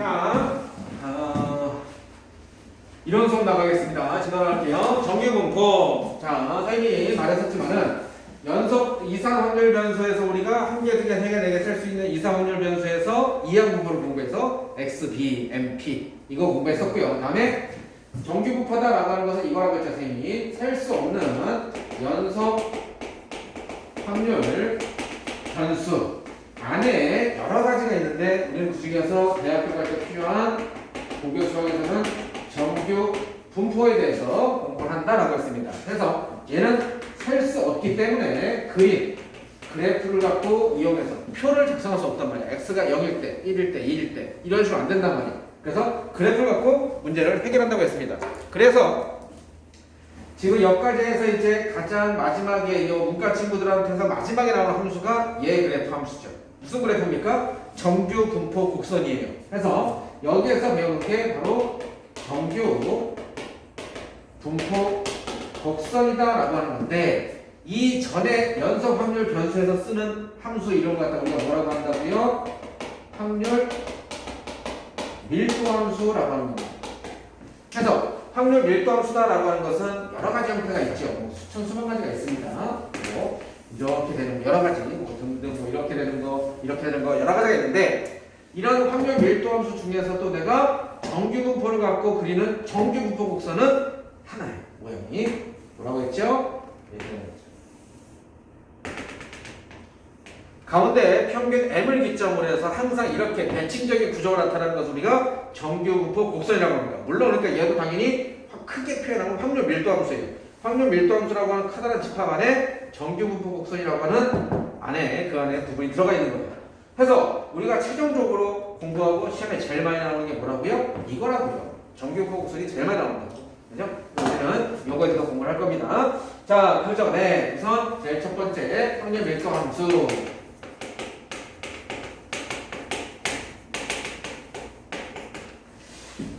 자, 이런 수업 나가겠습니다. 진행할게요. 정규분포. 자, 선생님이 말했었지만은 연속 이상 확률 변수에서 우리가 한 개, 두 개, 세 개, 네 개 셀 수 있는 이상 확률 변수에서 이항 분포를 공부해서 x, b, m, p 이거 공부했었고요. 그다음에 정규분포다라고 하는 것은 이거라고 했죠, 선생님이. 셀 수 없는 연속 확률 변수 안에 여러 가지가 있는데 우리는 그 중에서 대학교 갈 때 필요한 고교 수학에서는 정규 분포에 대해서 공부를 한다라고 했습니다. 그래서 얘는 셀 수 없기 때문에 그림, 그래프를 갖고 이용해서 표를 작성할 수 없단 말이야. x가 0일 때, 1일 때, 2일 때 이런 식으로 안 된단 말이야. 그래서 그래프를 갖고 문제를 해결한다고 했습니다. 그래서 지금 여기까지해서 이제 가장 마지막에 이 문과 친구들한테서 마지막에 나오는 함수가 얘 그래프 함수죠. 무슨 그래프입니까? 정규 분포 곡선이에요. 그래서 여기에서 배우는 게 바로 정규 분포 곡선이다라고 하는 건데 이 전에 연속 확률 변수에서 쓰는 함수 이런 거 갖다가 우리가 뭐라고 한다고요? 확률 밀도 함수라고 하는 겁니다. 그래서 확률 밀도 함수다라고 하는 것은 여러 가지 형태가 있죠. 뭐 수천 수만 가지가 있습니다. 뭐 이렇게 되는 거 여러 가지, 뭐 등등 뭐 이렇게 되는 거, 이렇게 되는 거 여러 가지가 있는데 이런 확률 밀도 함수 중에서도 내가 정규 분포를 갖고 그리는 정규 분포 곡선은 하나예요. 모양이 뭐라고 했죠? 가운데 평균 m을 기점으로 해서 항상 이렇게 대칭적인 구조가 나타나는 것을 우리가 정규 분포 곡선이라고 합니다. 물론 그러니까 얘도 당연히 크게 표현하면 확률 밀도 함수예요. 확률 밀도 함수라고 하는 커다란 집합 안에 정규 분포 곡선이라고 하는 안에 그 안에 부분이 들어가 있는 거예요. 그래서 우리가 최종적으로 공부하고 시험에 제일 많이 나오는 게 뭐라고요? 이거라고요. 정규 분포 곡선이 제일 많이 나온다고. 그죠? 오늘은 요거에 대해서 공부를 할 겁니다. 자, 그 전에 우선 제일 첫 번째 확률 밀도 함수.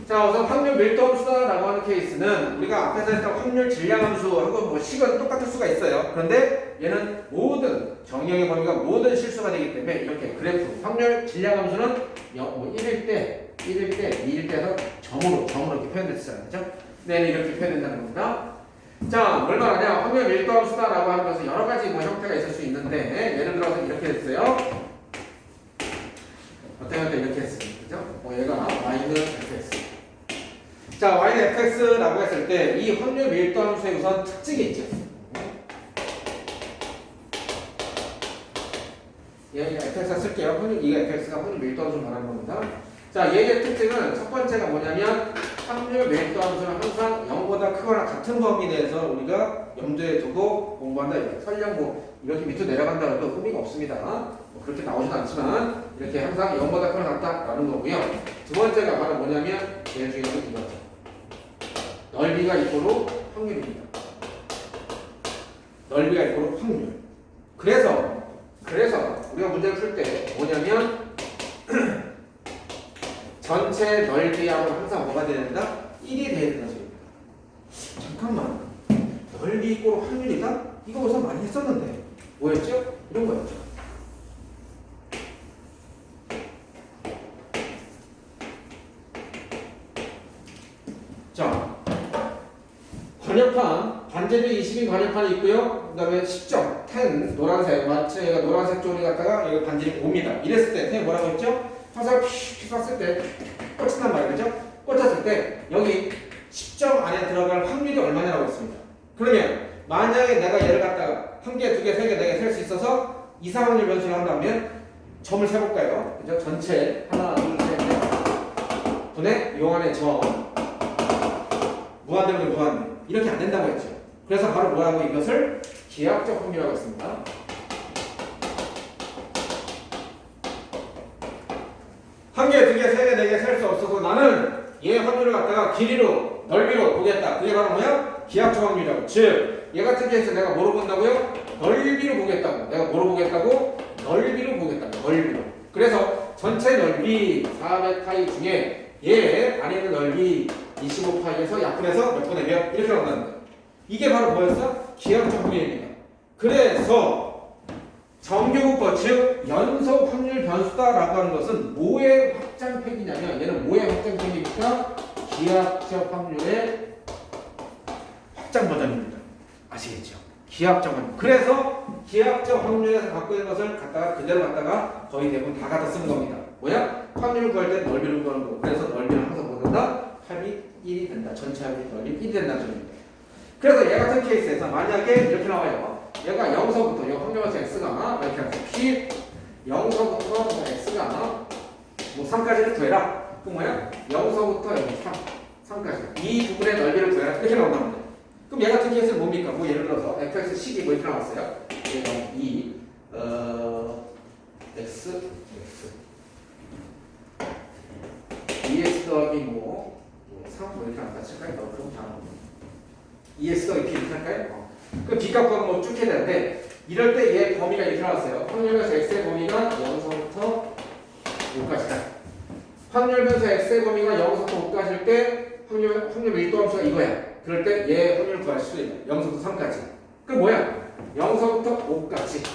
자, 우선 확률 밀도 함수다라고 하는 케이스는 우리가 앞에서 했던 확률 질량 함수하고 뭐 식은 똑같을 수가 있어요. 그런데 얘는 모든 정의역의 범위가 모든 실수가 되기 때문에 이렇게 그래프 확률 질량 함수는 뭐 1일 때, 2일 때에서 점으로 이렇게 표현됐잖아요. 그죠? 네, 이렇게 표현된다는 겁니다. 자, 뭘 말하냐? 확률 밀도 함수다라고 하는 것은 여러 가지 뭐 형태가 있을 수 있는데 예를 들어서 이렇게 됐어요. 어떤 형태 이렇게 했어요. 그죠? 얘가 y는 fx. 자, y는 fx라고 했을 때 이 확률 밀도 함수의 우선 특징이 있죠. 얘 fx가 쓸게요. 이게 fx가 확률 밀도 함수를 말하는 겁니다. 자, 얘의 특징은 첫 번째가 뭐냐면 확률 밀도 함수는 항상 0보다 크거나 같은 범위 내에서 우리가 염두에 두고 공부한다. 설령 뭐 이렇게 밑으로 내려간다 해도 의미가 없습니다. 뭐 그렇게 나오진 않지만 이렇게 항상 0보다 크거나 같다라는 거고요. 두 번째가 바로 뭐냐면 제일 중요한 건 이거죠. 넓이가 이코로 확률입니다. 넓이가 이코로 확률. 그래서 우리가 문제를 풀 때 뭐냐면 전체 넓이하고 항상 뭐가 돼야 된다? 1이 돼야 된다 소리입니다. 잠깐만, 넓이 이코로 확률이다? 이거 우선 많이 했었는데 뭐였죠? 이런 거였죠. 자, 관역판, 반제주 20인 관역판이 있고요. 그 다음에 10점, 10, 노란색, 마치 얘가 노란색 쪽이 갖다가 여기 반지름이 5입니다. 이랬을 때, 선생님 뭐라고 했죠? 화살 피 쐈을 때 꽂힌단 말이에요. 그죠? 꽂혔을 때 여기 10점 안에 들어갈 확률이 얼마냐라고 했습니다. 그러면 만약에 내가 얘를 갖다가 한 개, 두 개, 세 개, 네 개 셀 수 있어서 이상 확률 변수를 한다면 점을 세볼까요? 그죠? 전체 하나, 둘, 셋, 넷 분의 요 안에 점 무한대면 무한대 이렇게 안 된다고 했죠. 그래서 바로 뭐라고 이것을 기하학적 확률이라고 했습니다. 한 개, 두 개, 세 개, 네 개 셀 수 없어서 나는 얘 확률을 갖다가 길이로, 넓이로 보겠다. 그게 바로 뭐야? 기하학적 확률이라고. 즉, 얘 같은 케이스 내가 뭐로 본다고요? 넓이로 보겠다고. 내가 뭐로 보겠다고? 넓이로 보겠다고. 넓이로. 그래서 전체 넓이 400파이 중에 얘 안에 있는 넓이 25파이에서 약분해서 몇 분의 몇 이렇게 나온다는 거예요. 이게 바로 뭐였어? 기하학적 확률입니다. 그래서 정규분포 즉 연속 확률 변수다라고 하는 것은 뭐의 확장팩이냐면 얘는 어떤 개념입니까? 기하학적 확률의 확장 버전입니다. 아시겠죠? 기하학적 확률. 그래서 기하학적 확률에서 갖고 있는 것을 갖다가 그대로 갖다가 거의 대부분 다 갖다 쓰는 겁니다. 뭐야? 확률을 구할 때 넓이를 구하는 거. 그래서 넓이는 항상 뭐된다? 합이 1이 된다. 전체 합이 넓이 1이 된다는 점입니다. 그래서 얘 같은 케이스에서 만약에 이렇게 나와요. 얘가 0서부터 이 확률에서 x가 이렇게 해서 p 0서부터 x가 뭐 3까지를 구해라. 그 뭐야? 0서부터 여기 3까지. 이 부분의 넓이를 구해라. 이렇게 나온단 말이야. 그럼 얘 같은 케이스는 뭡니까? 뭐 예를 들어서 fx 12 뭐 이렇게 나왔어요. 2 x 2x 더하기 뭐 3 뭐 이렇게 안 맞을까요? 그럼 다 2x 더하기 p 이렇게 할까요? 그 b값 구하면 뭐 쭉 해야 되는데 이럴 때 얘 범위가 이렇게 나왔어요. 확률 변수 x의 범위가 0서부터 5까지다. 확률 변수 x의 범위가 0서부터 5까지일 때 확률 밀도함수가 이거야. 그럴 때 얘 확률을 구할 수 있는 0서부터 3까지. 그럼 뭐야? 0서부터 5까지.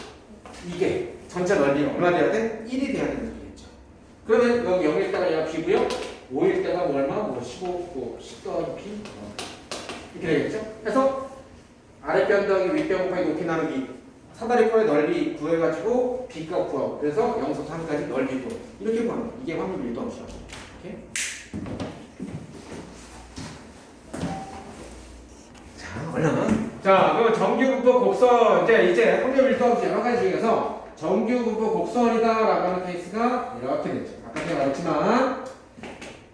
이게 전체 넓이가 얼마 돼야 돼? 1이 돼야 되는 거겠죠. 그러면 여기 0일 때가 얘가 b고요. 5일 때가 뭐 얼마? 뭐 15, 뭐 10 더하기 b 이렇게 되겠죠. 그래서 아랫변 더하기 윗변 곱하기 높이 나누기 사다리꼴의 넓이 구해가지고 b값 구하고 그래서 0서부터 3까지 넓이 구하고 이렇게 구하는 거예요. 이게 확률 밀도함수야. 오케이? 자, 얼른. 자, 그럼 정규분포 곡선 이제 확률 밀도함수 여러 가지 중에서 정규분포 곡선이다라고 하는 케이스가 이렇게 되죠. 아까 제가 말했지만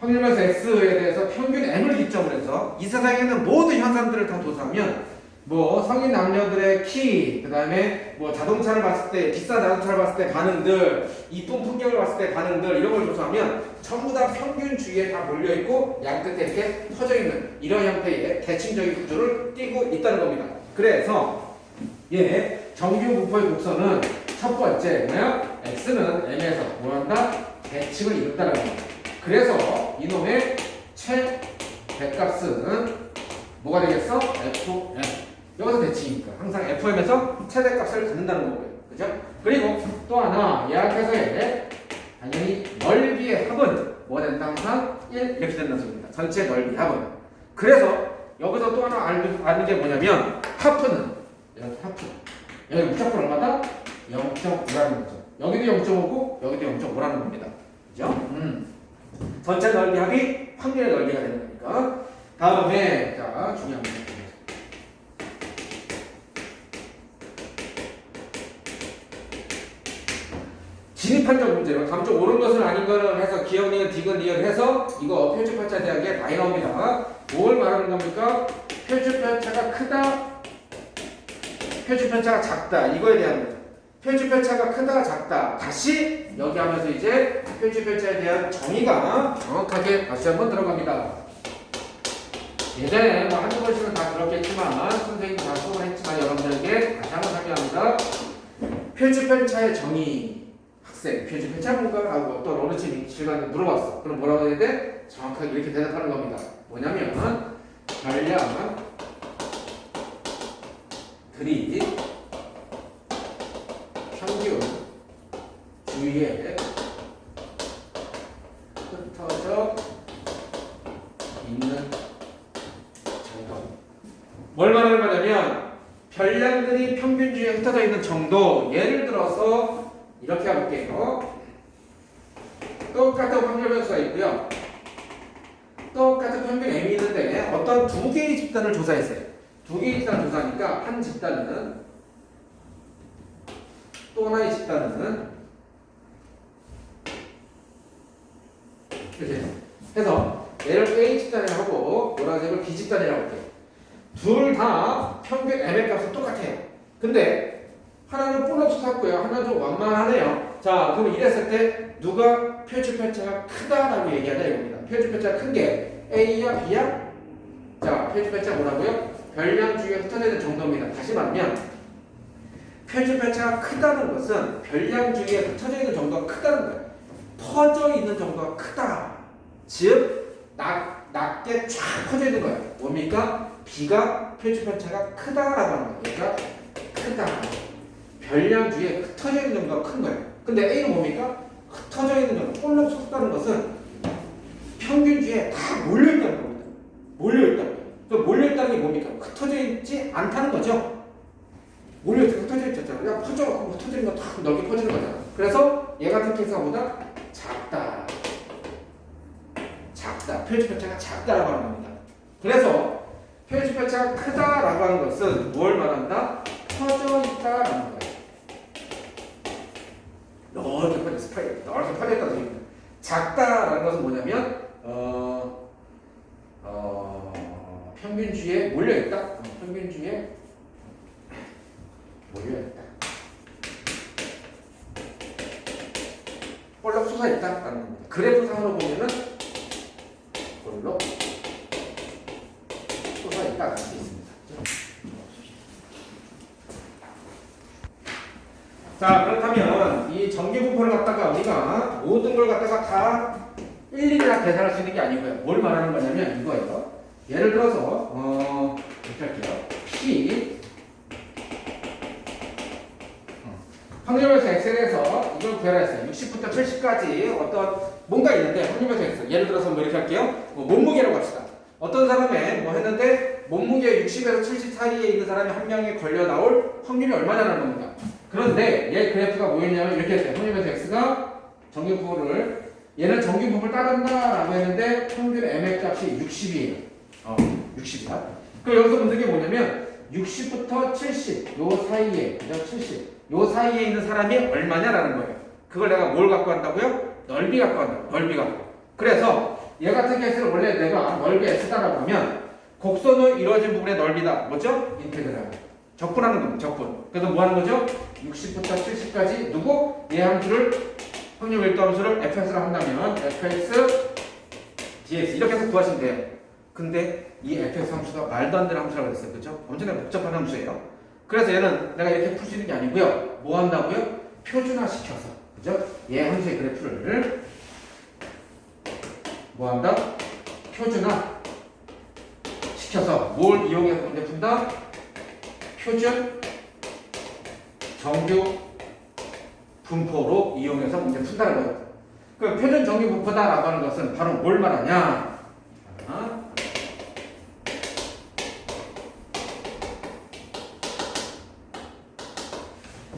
확률 변수 x에 대해서 평균 m을 기점으로 해서 이 세상에 있는 모든 현상들을 다 조사하면 뭐 성인 남녀들의 키, 그 다음에 뭐 자동차를 봤을 때 비싼 자동차를 봤을 때 반응들, 이쁜 풍경을 봤을 때 반응들 이런 걸 조사하면 전부 다 평균 주위에 다 몰려 있고 양 끝에 이렇게 퍼져 있는 이런 형태의 대칭적인 구조를 띠고 있다는 겁니다. 그래서 얘 정규 분포의 곡선은 첫 번째 뭐야? x는 m에서 뭐한다? 대칭을 이룬다는 겁니다. 그래서 이놈의 최대값은 뭐가 되겠어? FM. 여기서 대칭이니까 항상 FM에서 최대값을 갖는다는 거고요. 그죠? 그리고 또 하나 예약해서의 당연히 넓이의 합은 뭐가 된다? 항상 1 이렇게 된다는 소리입니다. 전체 넓이 합은. 그래서 여기서 또 하나 아는 게 뭐냐면 하프는 여기 하프. 여기 무조건 얼마다? 0.5라는 거죠. 여기도 0.5고 여기도 0.5라는 겁니다. 그죠? 전체 넓이 합이 확률의 넓이가 되는 거니까. 다음에 자 중요한 문제. 진입한적 문제로 다음 주 옳은 것은 아닌 것을 해서 기억, 니은, 디귿, 리을 해서 이거 표준편차 대학에 많이 나옵니다. 뭘 말하는 겁니까? 표준편차가 크다, 표준편차가 작다 이거에 대한 거죠. 표준편차가 크다, 작다 다시 여기 하면서 이제 표준편차에 대한 정의가 정확하게 다시 한번 들어갑니다. 예전에 뭐 한두 번씩은 다 들었겠지만 선생님이 다 수업을 했지만 여러분들에게 다시 한번 설명합니다. 표준편차의 정의 표준편차 뭔가? 라고 어떤 어느 시간에 물어봤어. 그럼 뭐라고 해야 돼? 정확하게 이렇게 대답하는 겁니다. 뭐냐면 별량들이 평균 주위에 흩어져 있는 정도. 뭘 말하는 거냐면 별량들이 평균 주위에 흩어져 있는 정도. 예를 들어서 이렇게 해볼게요. 똑같은 확률 변수가 있고요. 똑같은 평균 m이 있는데 어떤 두 개의 집단을 조사했어요. 두 개의 집단을 조사하니까 한 집단은 또 하나의 집단은 이렇게 해서 얘를 A 집단이라고 하고 노란색을 B 집단이라고 할게요. 둘 다 평균 m의 값은 똑같아요. 근데 하나는 플러스 샀고요. 하나는 좀 완만하네요. 자, 그럼 이랬을 때 누가 표준편차가 크다라고 얘기하냐 이겁니다. 표준편차가 큰 게 A야 B야? 자, 표준편차가 뭐라고요? 별량 주위에 흩어져 있는 정도입니다. 다시 말하면 표준편차가 크다는 것은 별량 주위에 흩어져 있는 정도가 크다는 거예요. 퍼져 있는 정도가 크다. 즉 낮게 쫙 퍼져 있는 거예요. 뭡니까? B가 표준편차가 크다라고 하는 거예요. 그러니까 크다. 별량 주위에 흩어져 있는 정도가 큰 거예요. 근데 A는 뭡니까? 흩어져 있는 정도, 볼록 솟다는 것은 평균 쫙 몰려있다는 겁니다. 몰려있다는 거예요. 그 몰려있다는 게 뭡니까? 흩어져 있지 않다는 거죠. 몰려있다, 흩어져 있잖아요. 야, 퍼져갖고 흩어지는 거 다 넓게 퍼지는 거잖아. 그래서 얘 같은 케이스가 보다 작다. 작다. 표지 편차가 작다라고 하는 겁니다. 그래서 표지 편차가 크다라고 하는 것은 뭘 말한다? 퍼져 있다라는 거예요. 넓게 퍼져 있어. 넓게 퍼져 있다는 얘기입니다. 작다라는 것은 뭐냐면 평균주에 몰려있다. 평균주에 몰려있다. 볼록 솟아있다라는 겁니다. 그래프상으로 보면은 볼록 솟아있다라는 게 있습니다. 자, 그렇다면 이 전기분포를 갖다가 우리가 모든 걸 갖다가 다 일일이 다 계산할 수 있는 게 아니고요. 뭘 말하는 거냐면 이거예요. 예를 들어서 이렇게 할게요. P 확률별수 X에 대해서 이걸 구해라 했어요. 60부터 70까지 어떤 뭔가 있는데 확률별수 X 예를 들어서 뭐 이렇게 할게요. 몸무게라고 합시다. 어떤 사람의 뭐 했는데 몸무게 60에서 70 사이에 있는 사람이 한 명에 걸려 나올 확률이 얼마냐는 겁니다. 그런데 얘 그래프가 뭐였냐면 이렇게 했어요. 확률별수 X가 정규분포를 얘는 정규분포를 따른다라고 했는데 평균 MX 값이 60이에요. 60이다. 그럼 여기서 문제는 게 뭐냐면 60부터 70 요 사이에 그죠? 70 요 사이에 있는 사람이 얼마냐라는 거예요. 그걸 내가 뭘 갖고 한다고요? 넓이 갖고 한다. 넓이 갖고. 그래서 얘 같은 케이스를 원래 내가 넓이 S다라고 하면 곡선으로 이루어진 부분의 넓이다. 뭐죠? 인테그랄. 적분하는 겁니다. 적분. 그래서 뭐 하는 거죠? 60부터 70까지 누구? 얘 함수를 확률 밀도 함수를 fx로 한다면 fx dx 이렇게 해서 구하시면 돼요. 근데 이 fx 함수가 말도 안 되는 함수라고 했어요. 그렇죠? 엄청나게 복잡한 함수예요. 그래서 얘는 내가 이렇게 풀 수 있는 게 아니고요. 뭐 한다고요? 표준화시켜서. 그죠? 얘 함수의 그래프를 뭐 한다? 표준화 시켜서 뭘 이용해서 문제 푼다? 표준 정규 분포로 이용해서 문제 푼다는 거예요. 그 표준 정규 분포다라고 하는 것은 바로 뭘 말하냐?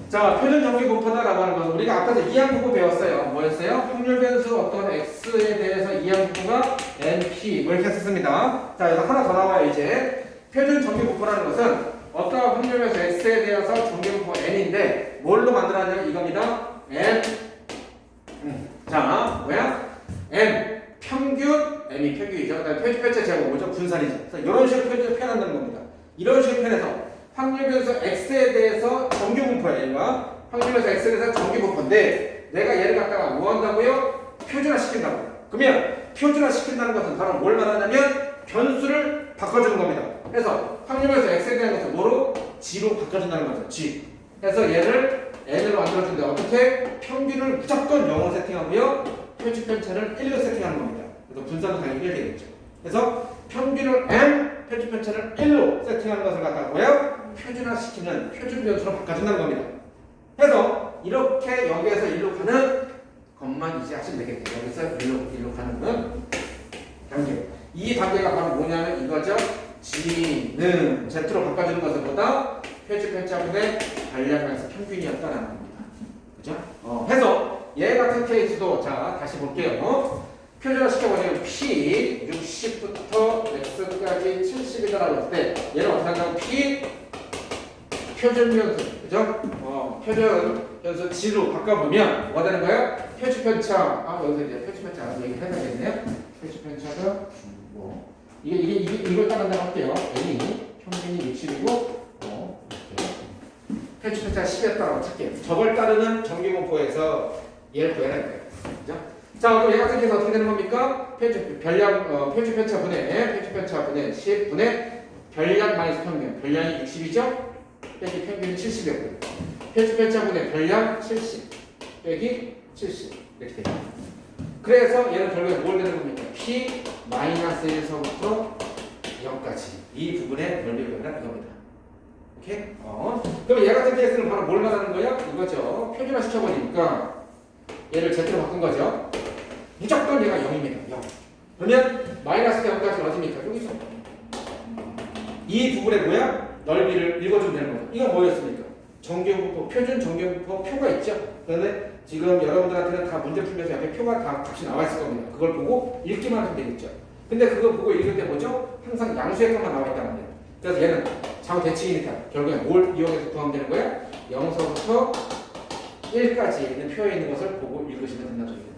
자, 표준 정규 분포다라고 하는 것은 우리가 아까도 이항분포 배웠어요. 뭐였어요? 확률 변수 어떤 x에 대해서 이항분포가 np 뭐 이렇게 했었습니다. 자, 여기서 하나 더 나와요. 이제 표준 정규 분포라는 것은 어떤 확률 변수 x에 대해서 정규 분포 n인데 뭘로 만들어놨냐면 이겁니다. n 자, 뭐야? m 평균 m이 평균이죠. 그다음에 표준 편차 제곱 뭐죠? 분산이죠. 그래서 이런 식으로 표현한다는 겁니다. 이런 식으로 표현해서 확률 변수 x에 대해서 정규 분포야. 얘가 확률 변수 x에 대해서 정규 분포인데 내가 얘를 갖다가 뭐 한다고요? 표준화 시킨다고. 그러면 표준화 시킨다는 것은 바로 뭘 말하냐면 변수를 바꿔주는 겁니다. 그래서 확률 변수 x에 대한 것을 뭐로? g로 바꿔준다는 거죠. g. 그래서 얘를 n으로 만들어준데 어떻게? 평균을 무조건 0으로 세팅하고요. 표준 편차를 1로 세팅하는 겁니다. 그래서 분산은 당연히 1 되겠죠. 그래서 평균을 m, 표준 편차를 1로 세팅하는 것을 갖다고요. 표준화시키는 표준 변수로 바꿔준다는 겁니다. 그래서 이렇게 여기에서 1로 가는 것만 이제 하시면 되겠죠. 여기서 1로 가는 단계. 이 단계가 바로 뭐냐면 이거죠. G는 Z로 바꿔주는 것보다 표준 편차분의 관량에서 평균이었다라는 겁니다. 그죠? 해서 얘 같은 케이스도 자 다시 볼게요. 표준화 시켜보자면 P 60부터 X까지 70이다라고 했을 때 얘를 어떻게 하냐면 P 표준 변수, 그죠? 표준 변수 G로 바꿔보면 뭐가 되는 거예요? 표준 편차, 여기서 이제 표준 편차 얘기해야 되겠네요. 표준 편차가 뭐 이걸 따른다고 할게요. N이 평균이 60이고 표준 편차 10이었다고 칠게요. 저걸 따르는 정규분포에서 얘를 구해야 돼요. 그죠? 자, 그럼 얘 같은 경우는 어떻게 되는 겁니까? 표준 편차 분의 10 분의 별량 마이너스 평균. 별량이 60이죠? 빼기 평균이 70이었고요. 표준 편차 분의 별량 70 빼기 70 이렇게 돼요. 그래서 얘는 결국에 뭘 되는 겁니까? P 마이너스 1서부터 0까지 이 부분의 넓이가 이겁니다. 오케이? 그럼 얘 같은 케이스는 바로 뭘 말하는 거야? 이거죠. 표준화 시켜버리니까 얘를 Z로 바꾼 거죠. 무조건 얘가 0입니다. 0. 그러면 마이너스 대역까지는 어디입니까? 여기서. 이 부분에 뭐야? 넓이를 읽어주면 되는 거죠. 이건 뭐였습니까? 정규분법, 표준 정규분법 표가 있죠. 그런데 지금 여러분들한테는 다 문제 풀면서 옆에 표가 다 값이 나와 있을 겁니다. 그걸 보고 읽기만 하면 되겠죠. 근데 그거 보고 읽을 때 뭐죠? 항상 양수의 값만 나와 있단 말이에요. 그래서 얘는 좌우 대칭이니까 결국에 뭘 이용해서 구하면 되는 거야? 0서부터 1까지 있는 표에 있는 것을 보고 읽으시면 된다는 소리예요.